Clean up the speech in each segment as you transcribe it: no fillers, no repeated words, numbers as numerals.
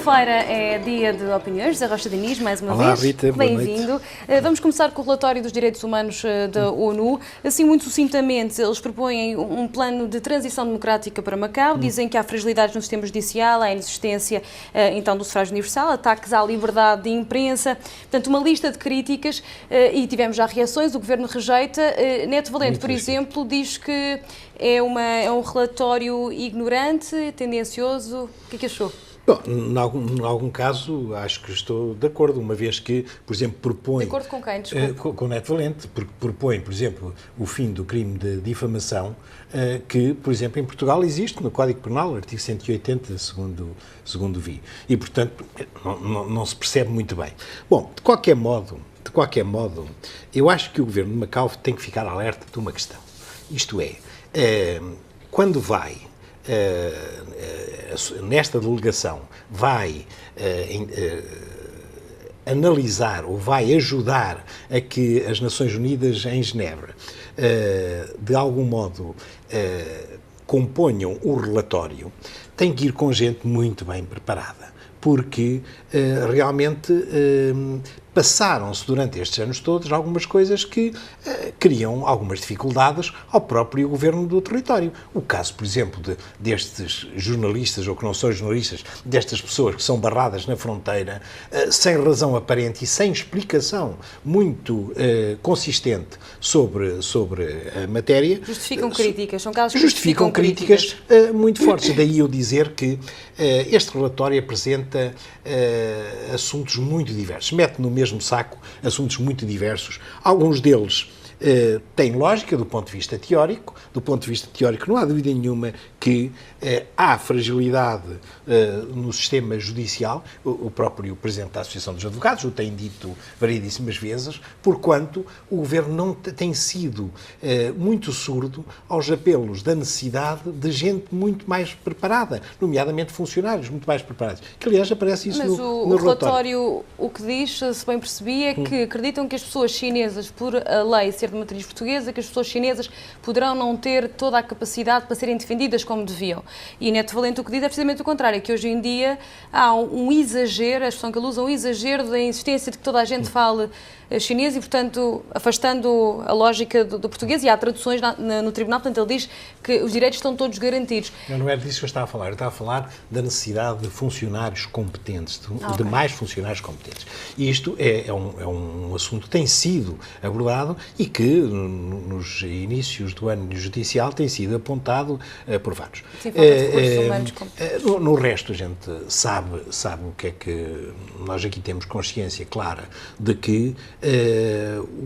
Segunda-feira é dia de opiniões. José Rocha Diniz, mais uma Olá, vez. Rita, Bem-vindo. Vamos começar com o relatório dos direitos humanos da ONU. Assim, muito sucintamente, eles propõem um plano de transição democrática para Macau. Dizem que há fragilidades no sistema judicial, há inexistência, então, do sufrágio universal, ataques à liberdade de imprensa. Portanto, uma lista de críticas e tivemos já reações. O Governo rejeita. Neto Valente, por exemplo, diz que é um relatório ignorante, tendencioso. O que achou? Bom, em algum caso, acho que estou de acordo, uma vez que, por exemplo, propõe... De acordo com quem? Desculpe. Com o Neto Valente, porque propõe, por exemplo, o fim do crime de difamação, que, por exemplo, em Portugal existe no Código Penal, artigo 180, segundo vi. E, portanto, não se percebe muito bem. Bom, de qualquer modo, eu acho que o Governo de Macau tem que ficar alerta de uma questão. Isto é, quando vai... nesta delegação vai analisar ou vai ajudar a que as Nações Unidas em Genebra de algum modo componham o relatório, tem que ir com gente muito bem preparada, porque realmente passaram-se durante estes anos todos algumas coisas que criam algumas dificuldades ao próprio governo do território. O caso, por exemplo, destes jornalistas, ou que não são jornalistas, destas pessoas que são barradas na fronteira, sem razão aparente e sem explicação muito consistente sobre a matéria. Justificam críticas, são casos que justificam críticas muito fortes. Daí eu dizer que este relatório apresenta assuntos muito diversos, mete no mesmo saco assuntos muito diversos. Alguns deles têm lógica do ponto de vista teórico. Do ponto de vista teórico não há dúvida nenhuma que há fragilidade no sistema judicial. O próprio Presidente da Associação dos Advogados o tem dito variedíssimas vezes, porquanto o Governo não tem sido muito surdo aos apelos da necessidade de gente muito mais preparada, nomeadamente funcionários muito mais preparados, que aliás aparece isso no relatório. O que diz, se bem percebi, é que acreditam que as pessoas chinesas, por a lei ser de matriz portuguesa, que as pessoas chinesas poderão não ter toda a capacidade para serem defendidas como deviam. E Neto Valente o que diz é precisamente o contrário, que hoje em dia há um exagero, a expressão que ele usa, um exagero da insistência de que toda a gente fale chinês e, portanto, afastando a lógica do português, e há traduções no tribunal, portanto, ele diz que os direitos estão todos garantidos. Não é disso que eu estava a falar, eu estava a falar da necessidade de funcionários competentes, de mais funcionários competentes. E isto é um assunto que tem sido abordado e que, nos inícios do ano judicial, tem sido apontado por vários. Sim, falta de recursos humanos competentes. No resto, a gente sabe o que é que... Nós aqui temos consciência clara de que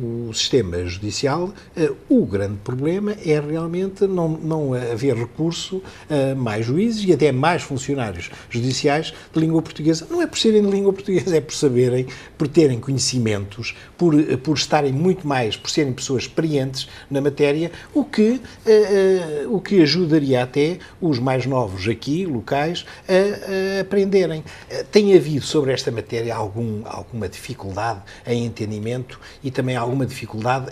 o sistema judicial, o grande problema é realmente não haver recurso a mais juízes e até mais funcionários judiciais de língua portuguesa. Não é por serem de língua portuguesa, é por terem conhecimentos, por estarem muito mais, por serem pessoas experientes na matéria, o que ajudaria até os mais novos aqui, locais, a aprenderem. Tem havido sobre esta matéria alguma dificuldade em entendimento e também alguma dificuldade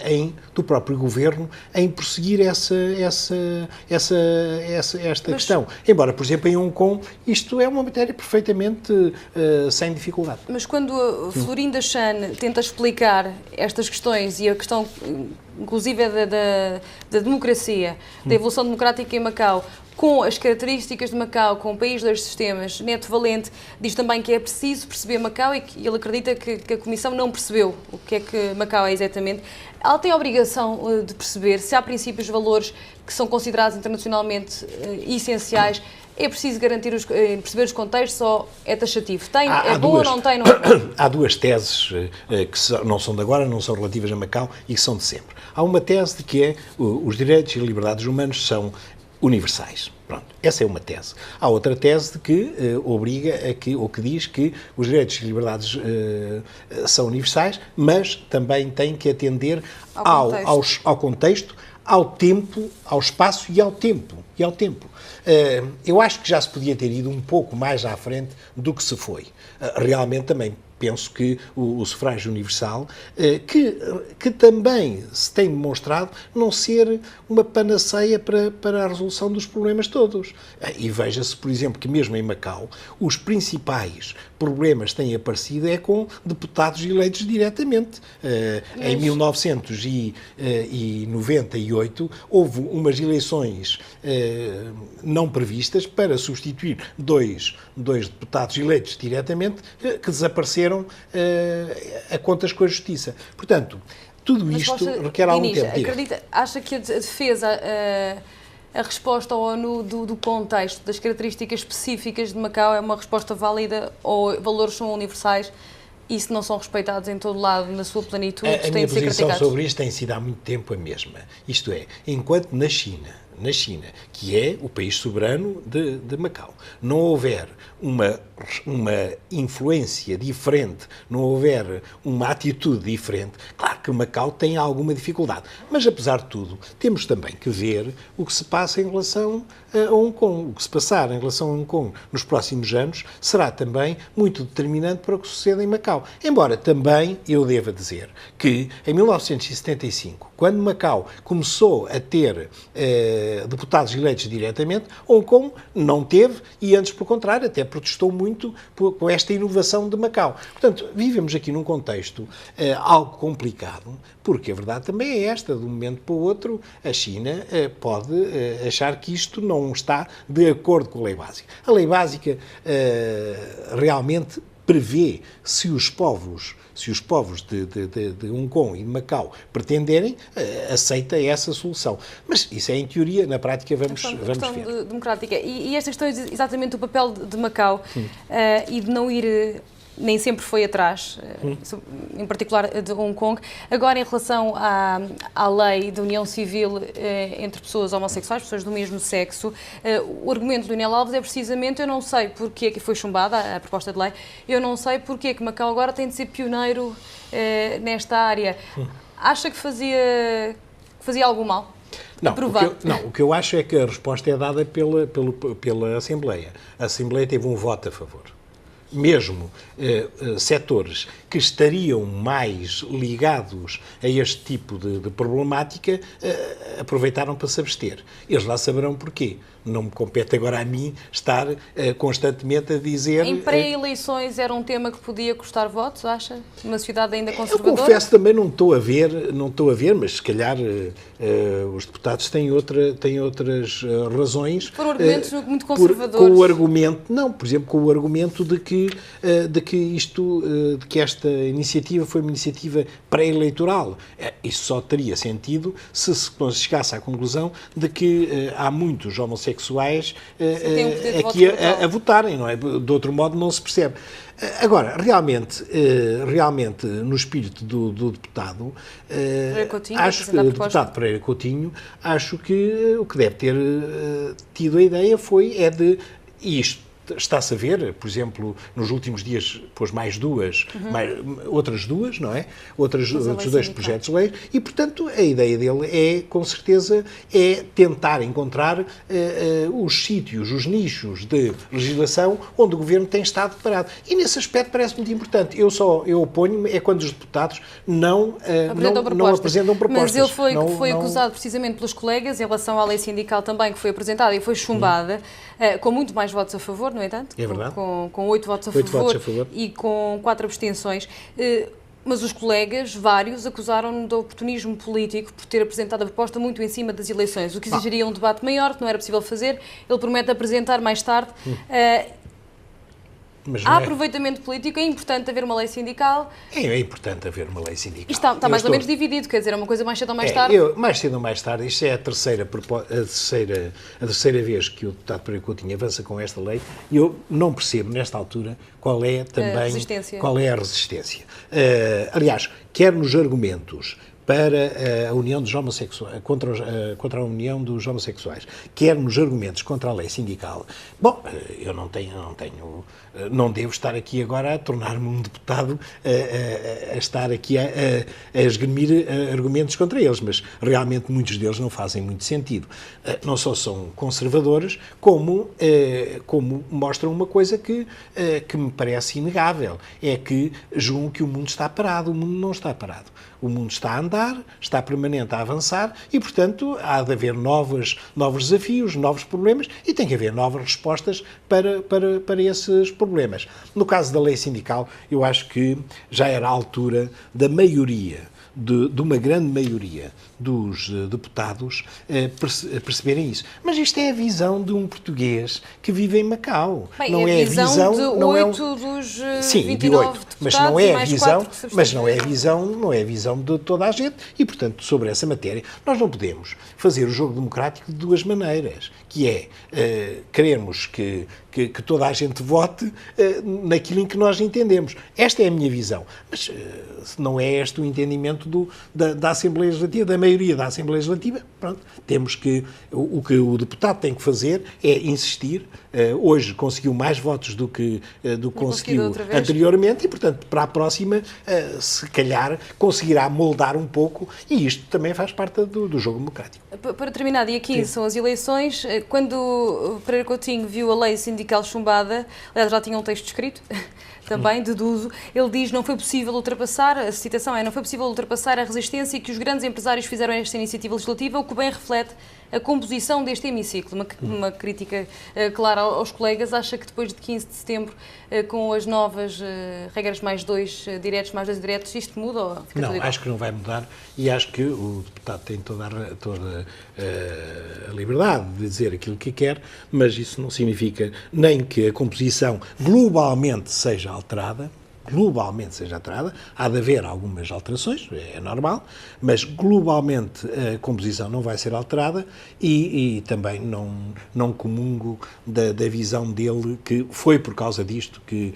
do próprio Governo em prosseguir esta questão. Embora, por exemplo, em Hong Kong, isto é uma matéria perfeitamente sem dificuldade. Mas quando a Florinda Chan tenta explicar estas questões e a questão, inclusive, da democracia, da evolução democrática em Macau, com as características de Macau, com o país dos sistemas, Neto Valente diz também que é preciso perceber Macau e que ele acredita que a Comissão não percebeu o que é que Macau é exatamente. Ela tem a obrigação de perceber se há princípios e valores que são considerados internacionalmente essenciais. É preciso garantir perceber os contextos ou é taxativo? É bom ou não tem? Não é? Há duas teses que não são de agora, não são relativas a Macau e que são de sempre. Há uma tese de que os direitos e liberdades humanos são universais. Pronto, essa é uma tese. Há outra tese de que obriga ou que diz que os direitos e liberdades são universais, mas também têm que atender ao contexto, ao tempo, ao espaço e ao tempo. Eu acho que já se podia ter ido um pouco mais à frente do que se foi. Realmente também penso que o sufrágio universal, que também se tem demonstrado não ser uma panaceia para a resolução dos problemas todos. E veja-se, por exemplo, que mesmo em Macau, os principais problemas que têm aparecido é com deputados eleitos diretamente. Em 1998 houve umas eleições não previstas para substituir dois deputados eleitos diretamente que desapareceram a contas com a Justiça. Portanto, tudo isto requer algum tempo. Acha que a defesa, a resposta à ONU do contexto, das características específicas de Macau é uma resposta válida ou valores são universais e se não são respeitados em todo lado na sua plenitude, a têm minha de ser posição criticados? sobre isto tem sido há muito tempo a mesma. Isto é, enquanto na China, que é o país soberano de Macau, não houver uma influência diferente, não houver uma atitude diferente, claro que Macau tem alguma dificuldade. Mas, apesar de tudo, temos também que ver o que se passa em relação a Hong Kong. O que se passar em relação a Hong Kong nos próximos anos será também muito determinante para o que sucede em Macau. Embora também eu deva dizer que, em 1975, quando Macau começou a ter deputados eleitos diretamente, Hong Kong não teve e, antes, pelo contrário, até protestou muito com esta inovação de Macau. Portanto, vivemos aqui num contexto algo complicado, porque a verdade também é esta, de um momento para o outro, a China pode achar que isto não está de acordo com a lei básica. A lei básica realmente prevê se os povos de Hong Kong e de Macau pretenderem, aceita essa solução. Mas isso é em teoria, na prática vamos ver. Democrática. E esta questão é exatamente o papel de Macau e de não ir... nem sempre foi atrás, em particular de Hong Kong. Agora, em relação à lei de união civil entre pessoas homossexuais, pessoas do mesmo sexo, o argumento do Daniel Alves é precisamente, eu não sei porque é que foi chumbada a proposta de lei, eu não sei porque é que Macau agora tem de ser pioneiro nesta área. Acha que fazia algum mal? Não, o que eu acho é que a resposta é dada pela Assembleia. A Assembleia teve um voto a favor. Mesmo setores que estariam mais ligados a este tipo de problemática aproveitaram para se abster. Eles lá saberão porquê. Não me compete agora a mim estar constantemente a dizer... Em pré-eleições era um tema que podia custar votos, acha? Uma sociedade ainda conservadora? Eu confesso também não estou a ver, mas se calhar os deputados têm outras razões. Foram argumentos muito conservadores. Com o argumento, não, por exemplo, com o argumento de que esta iniciativa foi uma iniciativa pré-eleitoral. Isso só teria sentido se chegasse à conclusão de que há muitos homossexuais aqui a votarem, não é? De outro modo não se percebe. Agora, realmente, no espírito do deputado, deputado Pereira Coutinho, acho que o que deve ter tido a ideia é de isto. Está-se a ver, por exemplo, nos últimos dias pôs outras duas, não é? Outros dois projetos de lei e, portanto, a ideia dele é, com certeza, tentar encontrar os sítios, os nichos de legislação onde o Governo tem estado parado. E, nesse aspecto, parece muito importante. Eu oponho-me quando os deputados não apresentam propostas. Mas ele foi acusado precisamente pelos colegas, em relação à lei sindical também, que foi apresentada e foi chumbada, com muito mais votos a favor, no entanto, é verdade. Com 8 votos a favor e com 4 abstenções. Mas os colegas, vários, acusaram-no de oportunismo político por ter apresentado a proposta muito em cima das eleições, o que exigiria um debate maior, que não era possível fazer. Ele promete apresentar mais tarde. Há aproveitamento político, é importante haver uma lei sindical. É importante haver uma lei sindical. E está mais ou menos dividido, quer dizer, é uma coisa mais cedo ou mais tarde. Mais cedo ou mais tarde, isto é a terceira vez que o deputado Pereira Coutinho avança com esta lei e eu não percebo, nesta altura, qual é a resistência. Aliás, quer nos argumentos para a união dos homossexuais, contra a união dos homossexuais, quer nos argumentos contra a lei sindical. Bom, eu não devo estar aqui agora a tornar-me um deputado a estar aqui a esgrimir argumentos contra eles, mas realmente muitos deles não fazem muito sentido. Não só são conservadores, como mostram uma coisa que me parece inegável, é que julgam que o mundo está parado. O mundo não está parado. O mundo está a andar, está permanente a avançar e, portanto, há de haver novos desafios, novos problemas e tem que haver novas respostas para esses problemas. No caso da lei sindical, eu acho que já era a altura da maioria, de uma grande maioria dos deputados perceberem isso. Mas isto é a visão de um português que vive em Macau. Bem, não é a visão de 8 dos sim, 29 de 8, deputados, mas não é a mais visão, 4 que mas não é a visão de toda a gente e, portanto, sobre essa matéria, nós não podemos fazer o jogo democrático de duas maneiras, que é queremos que toda a gente vote naquilo em que nós entendemos. Esta é a minha visão. Mas não é este o entendimento da Assembleia Legislativa, da maioria da Assembleia Legislativa. Pronto, temos que o que o deputado tem que fazer é insistir. Hoje conseguiu mais votos do que conseguiu anteriormente e, portanto, para a próxima, se calhar, conseguirá moldar um pouco e isto também faz parte do jogo democrático. Para terminar, dia 15 são as eleições. Quando Pereira Coutinho viu a lei sindical chumbada, aliás, já tinha um texto escrito, também, deduzo, ele diz não foi possível ultrapassar, a citação é, não foi possível ultrapassar a resistência que os grandes empresários fizeram a esta iniciativa legislativa, o que bem reflete a composição deste hemiciclo. Uma crítica clara aos colegas. Acha que depois de 15 de setembro, com as novas regras mais 2 diretos, mais 2 indiretos, isto muda? Ou fica não, tudo igual? acho que não vai mudar e acho que o deputado tem toda a liberdade de dizer aquilo que quer, mas isso não significa nem que a composição globalmente seja alterada, há de haver algumas alterações, é normal, mas globalmente a composição não vai ser alterada e também não comungo da visão dele que foi por causa disto que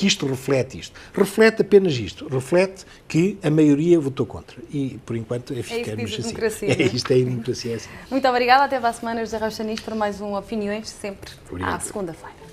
isto reflete isto. Reflete apenas isto. Reflete que a maioria votou contra. E, por enquanto, ficamos assim. Isto é a democracia. É assim. Muito obrigada. Até para a semana, José Rocha Nis, para mais um Opiniões, sempre à segunda-feira.